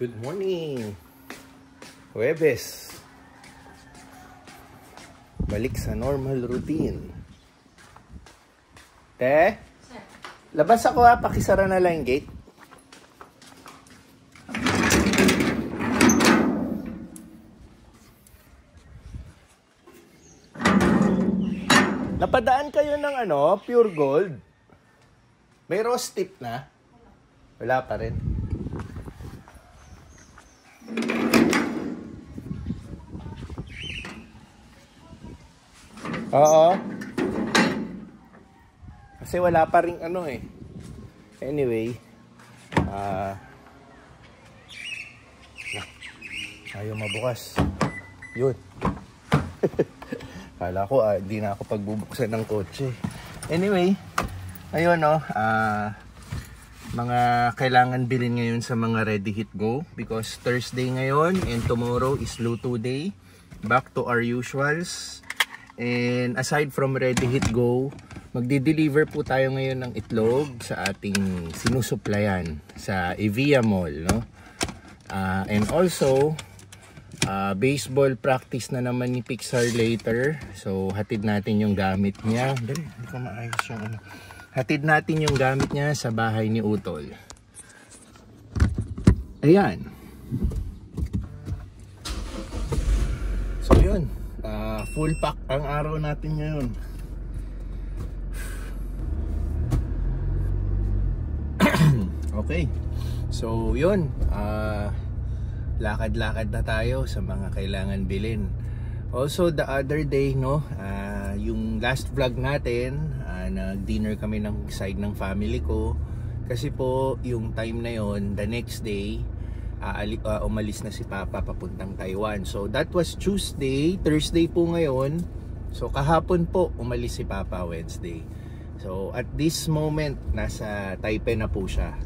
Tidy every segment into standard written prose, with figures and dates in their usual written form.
Good morning! Huwebes. Balik sa normal routine. Te? Labas ako ha, pakisara na lang yung gate. Napadaan kayo ng pure gold. May rose tip na? Wala pa rin. Oo. Kasi wala pa rin Anyway. Ayaw mabukas. Yun. Kala ko hindi na ako pagbubuksan ng kotse. Anyway. Ayun mga kailangan bilhin ngayon sa mga Ready Hit Go. Because Thursday ngayon and tomorrow is Luto Day. Back to our usuals. And aside from Ready Hit Go, magdi-deliver po tayo ngayon ng itlog sa ating sinusuplayan sa Evia Mall, no? And also, baseball practice na naman ni Pixar later. So, hatid natin yung gamit niya. Dali, hindi ko maayos yung Hatid natin yung gamit niya sa bahay ni Utol. Ayan. So, yun. Full pack ang araw natin ngayon. Okay. So, yun. Lakad-lakad na tayo sa mga kailangan bilhin. Also, the other day, yung last vlog natin, nag-dinner kami ng side ng family ko. Kasi po, yung time na yon, the next day, umalis na si Papa papuntang Taiwan. So that was Tuesday. Thursday po ngayon. So kahapon po umalis si Papa Wednesday. So at this moment nasa Taipei na po siya.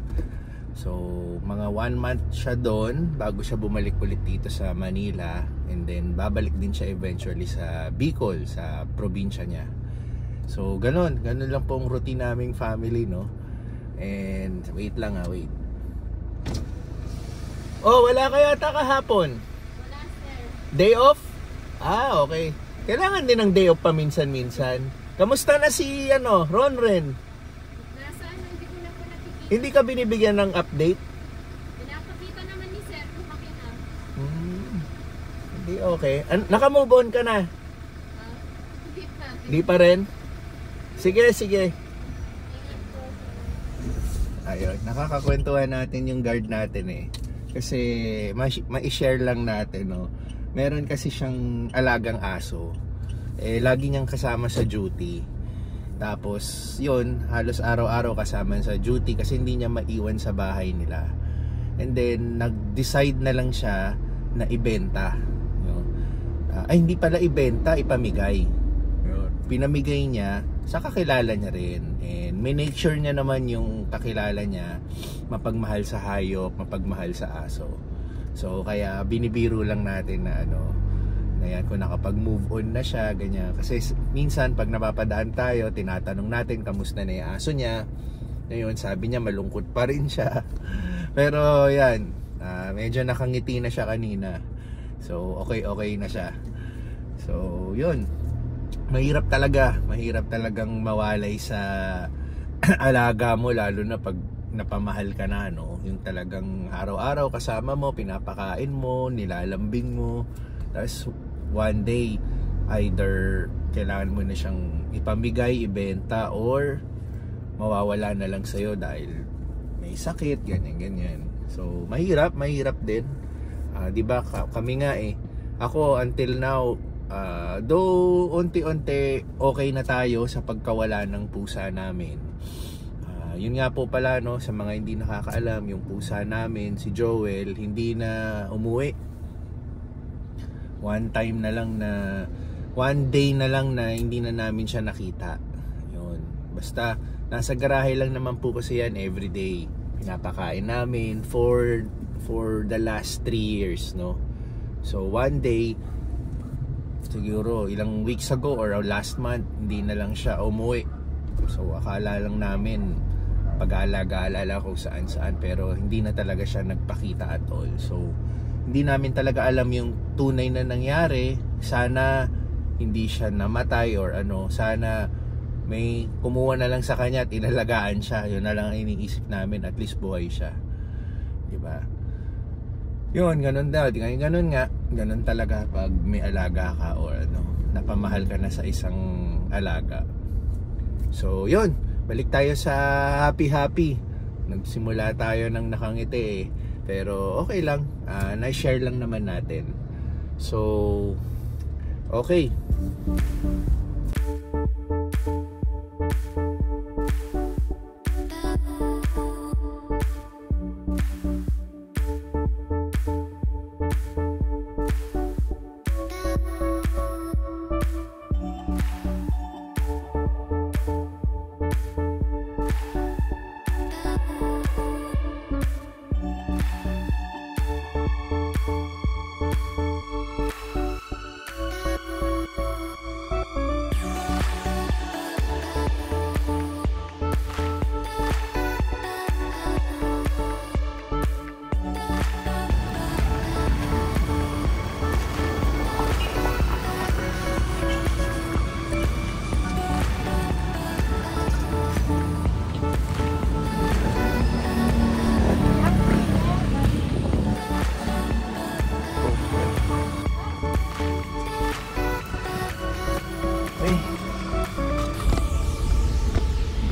So mga 1 month siya doon bago siya bumalik ulit dito sa Manila. And then babalik din siya eventually sa Bicol, sa probinsya niya. So ganun lang po ang routine naming family, no? And wait lang wait. Oh, wala kaya ata kahapon? Wala, sir. Day off? Okay. Kailangan din ng day off paminsan-minsan. Kamusta na si Ronren? Nasa hindi ko na po nakikita. Hindi ka binibigyan ng update? Pinapakita naman ni sir kung makina. Hindi okay. Naka-move on ka na? Hindi pa. Hindi pa rin? Sige. Ayun, nakakakwentuhan natin yung guard natin Kasi ma-share lang natin, no. Meron kasi siyang alagang aso. Lagi niyang kasama sa duty. Tapos, yun, halos araw-araw kasama sa duty kasi hindi niya maiwan sa bahay nila. And then, nag-decide na lang siya na ibenta. Hindi pala ibenta, ipamigay. Pinamigay niya sa kakilala niya rin. And may nature niya naman yung kakilala niya mapagmahal sa hayop, mapagmahal sa aso. So kaya binibiro lang natin na na yan, kung nakapag-move on na siya, ganyan. Kasi minsan pag napapadaan tayo, tinatanong natin kamusta na yung aso niya. Ngayon sabi niya malungkot pa rin siya. Pero yan, medyo nakangiti na siya kanina. So okay na siya. So yun, mahirap talagang mawalay sa alaga mo, lalo na pag napamahal ka na, yung talagang araw-araw kasama mo, pinapakain mo, nilalambing mo. Tapos one day either kailangan mo na siyang ipamigay, ibenta, or mawawala na lang sa'yo dahil may sakit, ganyan. So mahirap din. Diba kami nga ako until now, though unti-unti okay na tayo sa pagkawala ng pusa namin. Yun nga po pala, sa mga hindi nakakaalam, yung pusa namin, si Joel, hindi na umuwi. One day na lang na hindi na namin siya nakita. Yun. Basta nasa garahe lang naman po kasi yan everyday. Pinapakain namin for the last 3 years, no. So one day, siguro ilang weeks ago or last month, hindi na lang siya umuwi. So akala lang namin pag-aalaga-alala kung saan-saan, pero hindi na talaga siya nagpakita at all. So hindi namin talaga alam yung tunay na nangyari. Sana hindi siya namatay or ano, sana may kumuha na lang sa kanya at inalagaan siya. Yun na lang ang iniisip namin, at least buhay siya, diba? Yun, ganun daw. Ganun nga, ganun talaga pag may alaga ka or ano, napamahal ka na sa isang alaga. So yun, balik tayo sa happy. Nagsimula tayo ng nakangiti eh, pero okay lang, na-share lang naman natin. So okay.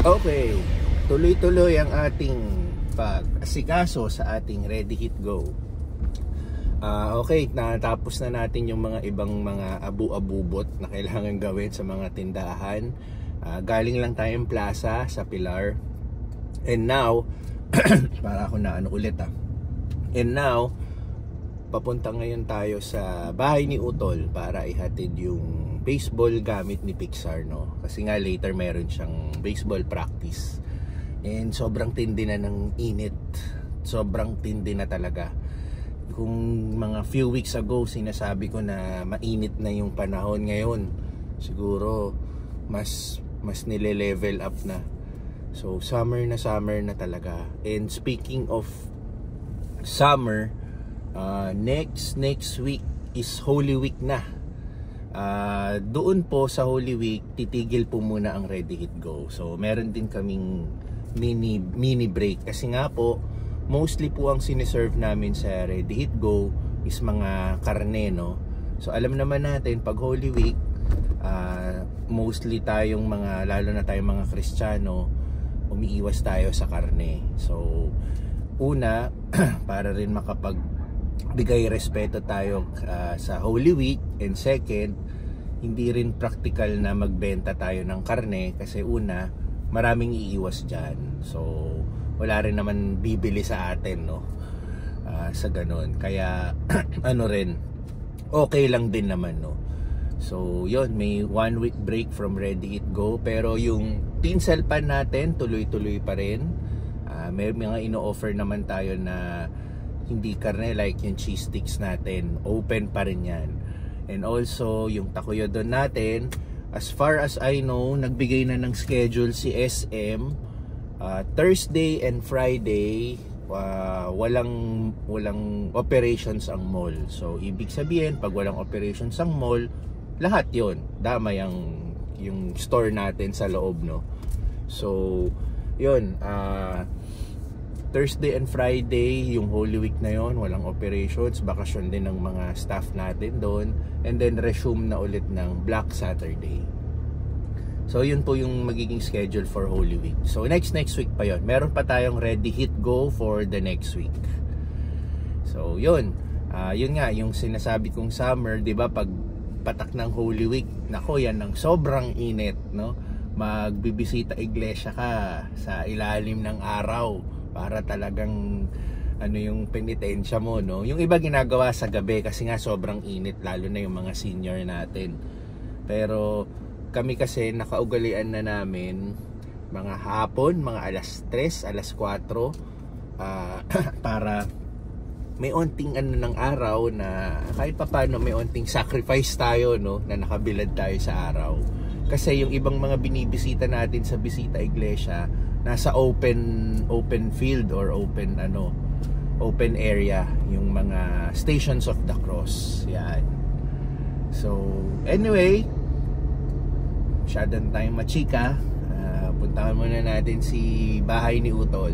Okay, tuloy-tuloy ang ating pag-asikaso sa ating Ready Hit Go. Okay, natapos na natin yung mga ibang mga abu-abubot na kailangan gawin sa mga tindahan. Galing lang tayong plaza sa Pilar. And now, para ako na ano ulit And now, papunta ngayon tayo sa bahay ni Utol para ihatid yung baseball gamit ni Pixar, no? Kasi nga later meron siyang baseball practice. And sobrang tindi na ng init. Sobrang tindi na talaga. Kung mga few weeks ago sinasabi ko na mainit na yung panahon, ngayon siguro mas nile-level up na. So summer na talaga. And speaking of summer, next week is Holy Week na. Doon po sa Holy Week, titigil po muna ang Ready Hit Go. So meron din kaming mini break kasi nga po mostly po ang siniserve namin sa Ready Hit Go is mga karne, no? So alam naman natin pag Holy Week, mostly tayong mga, lalo na tayong mga Kristiyano, umiiwas tayo sa karne. So una, para rin makapagbigay respeto tayo sa Holy Week, and second, hindi rin practical na magbenta tayo ng karne kasi una, maraming iiwas dyan. So wala rin naman bibili sa atin, no? Sa ganun. Kaya ano rin, okay lang din naman, no? So yun, may 1 week break from Ready Hit Go, pero yung tinsel pan natin tuloy-tuloy pa rin. May mga ino-offer naman tayo na hindi karne, like yung cheese sticks natin, open pa rin yan. And also yung takoyodon natin, as far as I know, nagbigay na ng schedule si SM. Thursday and Friday, walang operations ang mall. So ibig sabihin, pag walang operations ang mall, lahat yon damay yung store natin sa loob, no? So yun, Thursday and Friday, yung Holy Week na yon, walang operations, bakasyon din ng mga staff natin doon, and then resume na ulit ng Black Saturday. So yun po yung magiging schedule for Holy Week. So next week pa yon, meron pa tayong Ready Hit Go for the next week. So yun, yun nga yung sinasabi kong summer, 'di ba? Pag patak ng Holy Week, nako, yan ng sobrang init, no? Magbibisita iglesia ka sa ilalim ng araw para talagang ano yung penitensya mo, no? Yung iba ginagawa sa gabi kasi nga sobrang init, lalo na yung mga senior natin. Pero kami kasi nakaugalian na namin mga hapon, mga alas 3, alas 4, para may onting ano ng araw na kahit papaano may onting sacrifice tayo, no, na nakabilad tayo sa araw. Kasi yung ibang mga binibisita natin sa bisita iglesia, nasa open field or open area yung mga Stations of the Cross. Yan. So anyway, masyadong tayong machika. Puntahan muna natin si bahay ni Utol.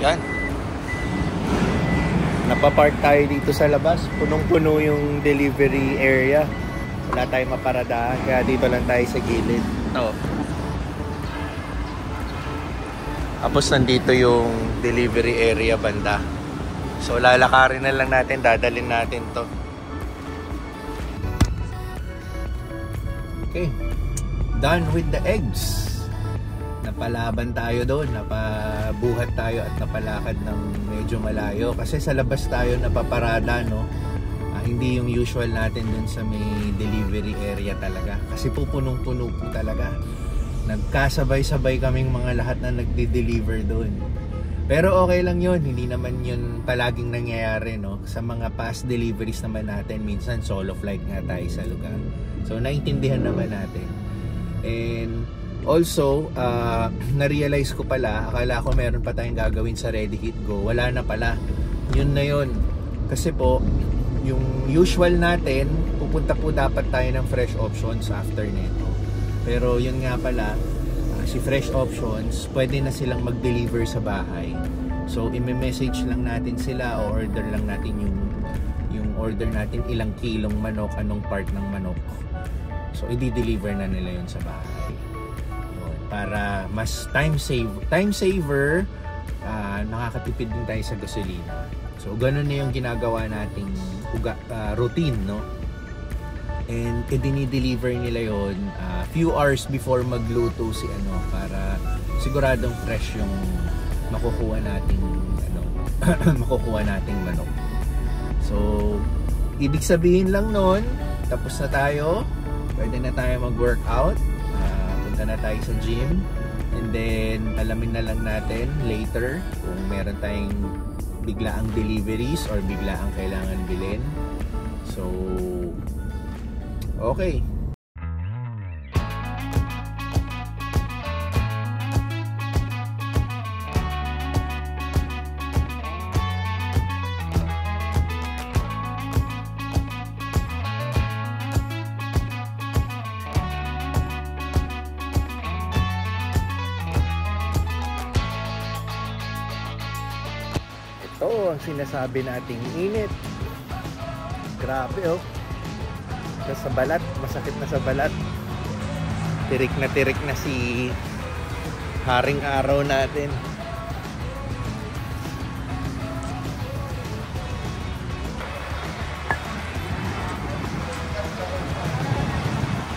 Yan. Napapark tayo dito sa labas. Punong-puno yung delivery area. Wala tayong maparadahan. Kaya dito lang tayo sa gilid. Oh. Tapos nandito yung delivery area banda. So lalakarin na lang natin. Dadalhin natin to. Okay. Done with the eggs. Napalaban tayo doon, napabuhat tayo at napalakad ng medyo malayo kasi sa labas tayo napaparada, no? Hindi yung usual natin doon sa may delivery area talaga kasi pupunong-puno po talaga. Nagkasabay-sabay kaming mga lahat na nagde-deliver doon. Pero okay lang yun, hindi naman yun palaging nangyayari, no? Sa mga past deliveries naman natin, minsan solo flight nga tayo sa lugar. So naintindihan naman natin. And also, na-realize ko pala, akala ko meron pa tayong gagawin sa Ready Hit Go. Wala na pala. Yun na yun. Kasi po, yung usual natin, pupunta po dapat tayo ng Fresh Options after nito. Pero yun nga pala, si Fresh Options, pwede na silang mag-deliver sa bahay. So, i-message lang natin sila o order lang natin yung order natin, ilang kilong manok, anong part ng manok. So, i-deliver na nila yun sa bahay. Para mas time saver, nakakatipid din tayo sa gasolina. So ganun na yung ginagawa nating routine, no? And i-deliver nila yon few hours before magluto si para siguradong fresh yung makukuha nating makukuha nating manok. So ibig sabihin lang noon, tapos na tayo, pwede na tayo mag-workout. Na tayo sa gym, and then alamin na lang natin later kung meron tayong biglaang deliveries or biglaang kailangan bilhin. So okay. Ito ang sinasabi nating init. Grabe, oh. Sa balat, masakit na sa balat. Tirik na si haring araw natin.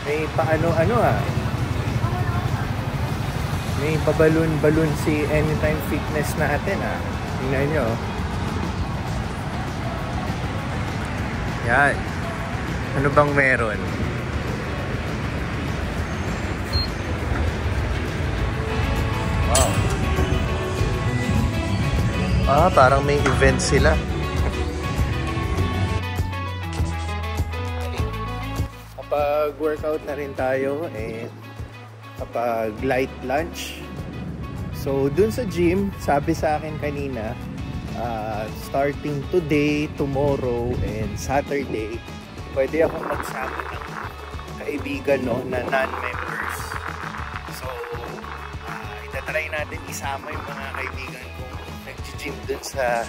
May paano-ano May pabalon-balon si Anytime Fitness natin Tingnan nyo. Yan. Ano bang meron? Wow. Parang may event sila. Kapag workout na rin tayo, kapag light lunch. So, dun sa gym, sabi sa akin kanina, starting today, tomorrow, and Saturday, pwede akong magsama ng kaibigan na non-members. So, itatry natin isama yung mga kaibigan kong nag-gym dun sa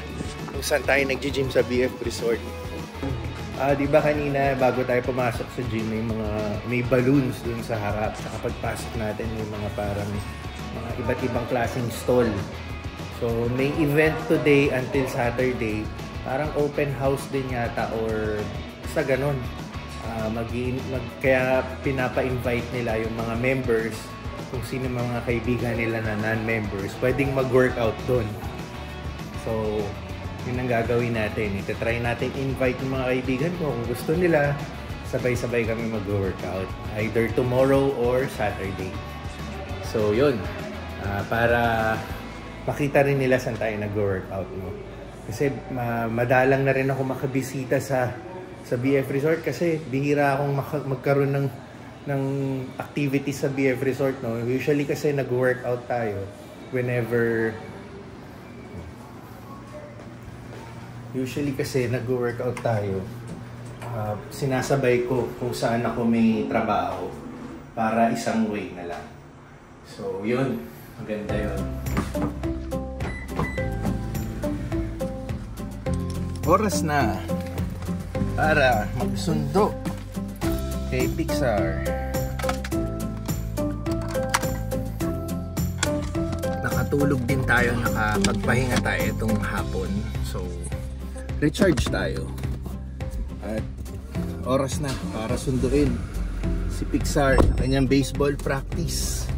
kung saan tayo nag-gym sa BF Resort. Di ba kanina bago tayo pumasok sa gym may balloons dun sa harap. Sa pagpasok natin may mga parang mga iba't ibang klaseng stall. So may event today until Saturday. Parang open house din yata or sa ganun. Kaya pinapa-invite nila yung mga members, kung sino mga kaibigan nila na non-members, pwedeng mag-workout doon. So yun ang gagawin natin. Ita-try natin invite yung mga kaibigan ko. Kung gusto nila, sabay-sabay kami mag-workout. Either tomorrow or Saturday. So, yun. Para makita rin nila saan tayo nag-workout. No? Kasi madalang na rin ako makabisita sa BF Resort. Kasi bihira akong magkaroon ng activity sa BF Resort. No? Usually kasi nag-workout tayo whenever... Usually kasi nag-workout tayo, sinasabay ko kung saan ako may trabaho para isang way na lang. So yun, maganda yun. Oras na para magsundo kay Pixar. Nakatulog din tayo, nakapagpahinga tayo itong hapon. So recharge tayo at oras na para sunduin si Pixar sa kanyang baseball practice.